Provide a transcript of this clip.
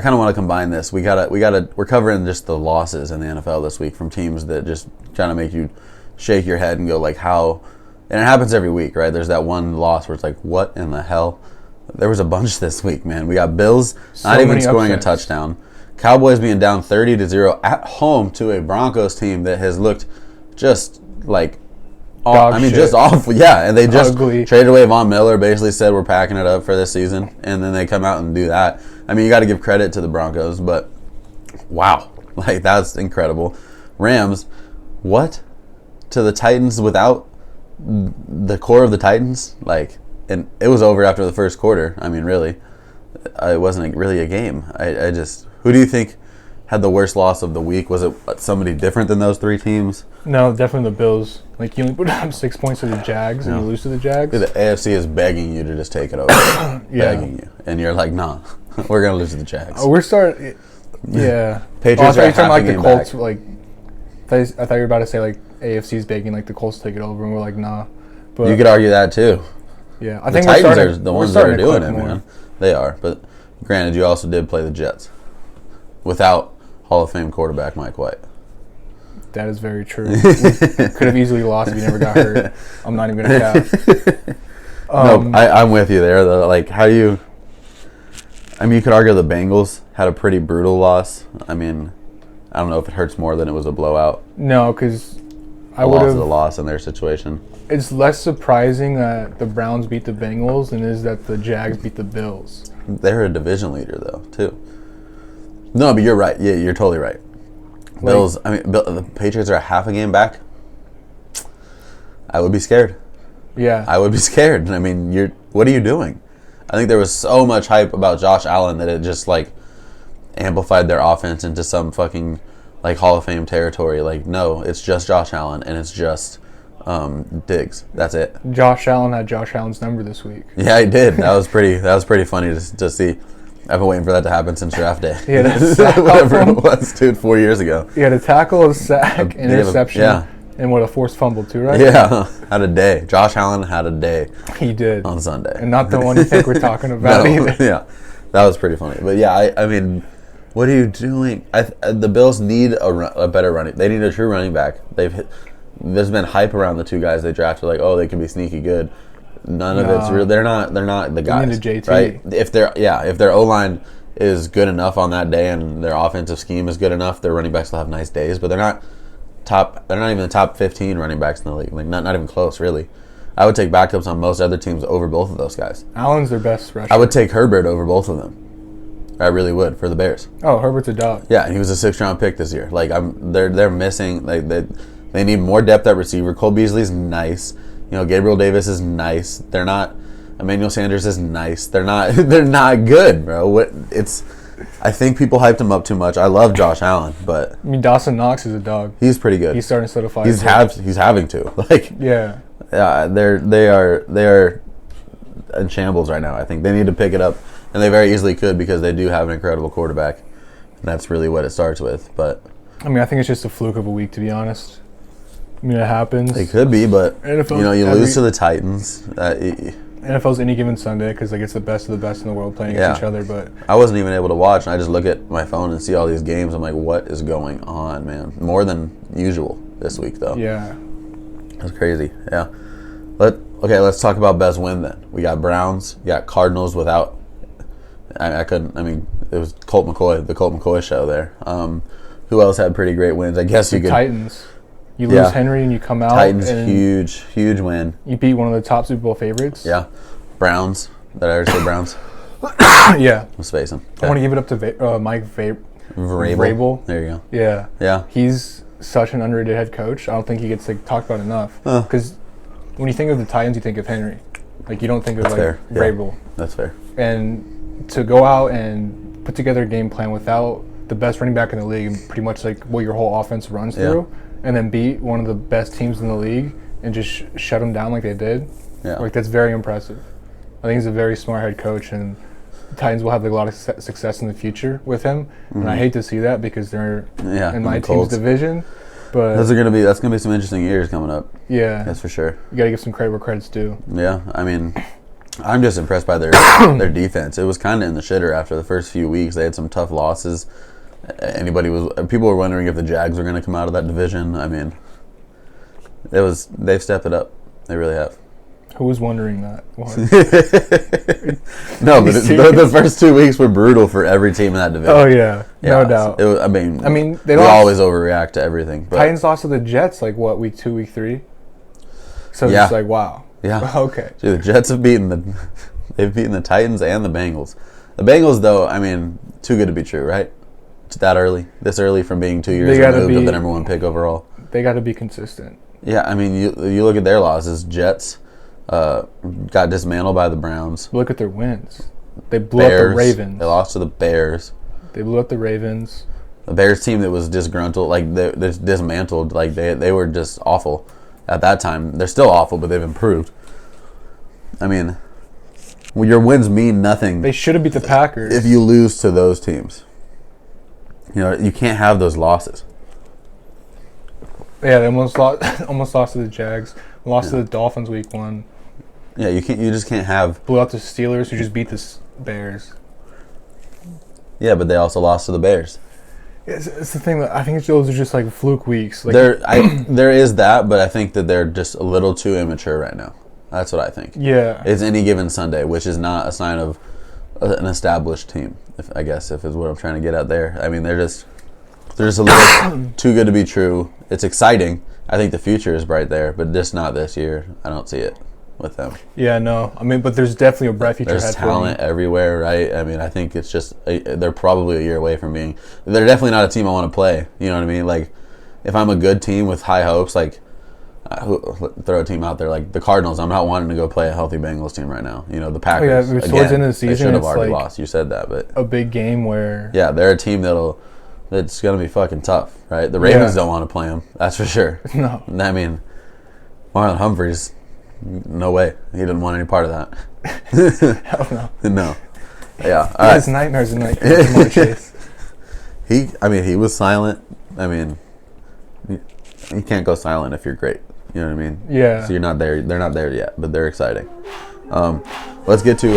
I kind of want to combine this. We're covering just the losses in the NFL this week from teams that just kind of make you shake your head and go like how, and it happens every week, right? There's that one loss where it's like, what in the hell? There was a bunch this week, man. We got Bills not even scoring a touchdown. Cowboys being down 30-0 at home to a Broncos team that has looked just like, just awful. Yeah, and they just traded away Von Miller, basically said we're packing it up for this season, and then they come out and do that. I mean, you got to give credit to the Broncos, but wow, like that's incredible. Rams, what? To the Titans without the core of the Titans? Like, and it was over after the first quarter. I mean, really, it wasn't really a game. I just, who do you think had the worst loss of the week? Was it somebody different than those three teams? No, definitely the Bills. Like, you only put up 6 points to the Jags and you lose to the Jags. The AFC is begging you to just take it over. Begging you. And you're like, nah, we're going to lose to the Jags. Oh, we're starting. Yeah. Patriots are half a game Colts, back. Like, I thought you were about to say, like, AFC's begging, like, the Colts take it over, and we're like, nah. But you could argue that, too. Yeah. I think the Titans are the ones that are doing it, man. They are. But granted, you also did play the Jets without Hall of Fame quarterback Mike White. That is very true. We could have easily lost if he never got hurt. I'm not even going to cap. No, I'm with you there, though. Like, how do you... I mean, you could argue the Bengals had a pretty brutal loss. I mean, I don't know if it hurts more than it was a blowout. No, because I would have... a loss in their situation. It's less surprising that the Browns beat the Bengals than it is that the Jags beat the Bills. They're a division leader, though, too. No, but you're right. Yeah, you're totally right. Bills, I mean, the Patriots are a half a game back. I would be scared. Yeah. I would be scared. I mean, what are you doing? I think there was so much hype about Josh Allen that it just, like, amplified their offense into some fucking, like, Hall of Fame territory. Like, no, it's just Josh Allen, and it's just Diggs. That's it. Josh Allen had Josh Allen's number this week. Yeah, he did. That was pretty funny to see. I've been waiting for that to happen since draft day. Yeah, whatever it was, dude, 4 years ago. He had a tackle, a sack, interception, and a forced fumble too, right? Yeah, had a day. Josh Allen had a day. He did on Sunday, and not the one you think we're talking about either. Yeah, that was pretty funny. But yeah, I mean, what are you doing? The Bills need a better running. They need a true running back. There's been hype around the two guys they drafted, like, oh, they can be sneaky good. None of it's real. They're not the guys. They need a JT. Right? If their O-line is good enough on that day and their offensive scheme is good enough, their running backs will have nice days. But they're not even the top 15 running backs in the league. Like not even close, really. I would take backups on most other teams over both of those guys. Allen's their best rusher. I would take Herbert over both of them. I really would for the Bears. Oh, Herbert's a dog. Yeah, and he was a 6th-round pick this year. Like they're missing. Like they need more depth at receiver. Cole Beasley's nice. You know, Gabriel Davis is nice. They're not. Emmanuel Sanders is nice. They're not. They're not good, bro. I think people hyped him up too much. I love Josh Allen, but I mean, Dawson Knox is a dog. He's pretty good. He's starting to solidify. He's having to. Like, yeah. They are in shambles right now. I think they need to pick it up, and they very easily could because they do have an incredible quarterback. And that's really what it starts with. But I mean, I think it's just a fluke of a week, to be honest. I mean, it happens. It could be, but NFL, you lose to the Titans. NFL's any given Sunday because like it's the best of the best in the world playing against each other. But I wasn't even able to watch, and I just look at my phone and see all these games. I'm like, what is going on, man? More than usual this week, though. Yeah, that's crazy. Yeah. Let's talk about best win then. We got Browns. You got Cardinals without. I couldn't. I mean, it was Colt McCoy, the Colt McCoy show there. Who else had pretty great wins? I guess you could. Titans. You lose Henry and you come out. Titans, huge win. You beat one of the top Super Bowl favorites. Yeah. Browns. Did I ever say Browns? Yeah. I'm spacing. Okay. I want to give it up to Mike Vrabel. There you go. Yeah. Yeah. He's such an underrated head coach. I don't think he gets talked about enough. Because when you think of the Titans, you think of Henry. Like, you don't think of Vrabel. Yeah. That's fair. And to go out and put together a game plan without the best running back in the league and pretty much like what your whole offense runs through, and then beat one of the best teams in the league and just shut them down like they did. Yeah. Like, that's very impressive. I think he's a very smart head coach, and the Titans will have a lot of success in the future with him. Mm-hmm. And I hate to see that because they're in my team's division. But that's gonna be some interesting years coming up. Yeah. That's for sure. You gotta give some credit where credit's due. Yeah. I mean, I'm just impressed by their defense. It was kind of in the shitter after the first few weeks. They had some tough losses. People were wondering if the Jags were going to come out of that division. I mean, they've stepped it up. They really have. Who was wondering that? No, but the first 2 weeks were brutal for every team in that division. Oh yeah, no doubt. I mean, they always overreact to everything. But Titans lost to the Jets like what, week 2, week 3. So yeah. it's like wow. Yeah. Okay. Dude, the Jets have beaten the Titans and the Bengals. The Bengals, though, I mean, too good to be true, right? It's that early, this early from being 2 years removed of the number 1 pick overall. They got to be consistent. Yeah, I mean, you look at their losses. Jets got dismantled by the Browns. Look at their wins. They blew up the Ravens. They lost to the Bears. They blew up the Ravens. The Bears team that was disgruntled, like they're dismantled, like they were just awful at that time. They're still awful, but they've improved. I mean, your wins mean nothing. They should have beat the Packers. If you lose to those teams. You know, you can't have those losses. Yeah, they almost lost to the Jags. Lost to the Dolphins week 1. Yeah, you just can't have. Blew out the Steelers, who just beat the Bears. Yeah, but they also lost to the Bears. It's the thing that I think those are just like fluke weeks. Like, there is that, but I think that they're just a little too immature right now. That's what I think. Yeah, it's any given Sunday, which is not a sign of an established team. If is what I'm trying to get at there. I mean, they're just a little too good to be true. It's exciting. I think the future is bright there, but just not this year. I don't see it with them. Yeah, no. I mean, but there's definitely a bright future. There's talent everywhere, right? I mean, I think it's just they're probably a year away from being. They're definitely not a team I want to play. You know what I mean? Like, if I'm a good team with high hopes, like throw a team out there like the Cardinals. I'm not wanting to go play a healthy Bengals team right now. You know, the Packers. Oh, yeah, towards the end of the season, they should have already like lost. You said that, but a big game where they're a team that's gonna be fucking tough, right? The Ravens don't want to play them. That's for sure. No, I mean, Marlon Humphreys. No way. He didn't want any part of that. Hell no. No. Yeah. He has nightmares at night. Jamar Chase. He was silent. I mean, you can't go silent if you're great. You know what I mean? Yeah. So you're not there. They're not there yet, but they're exciting. Let's get to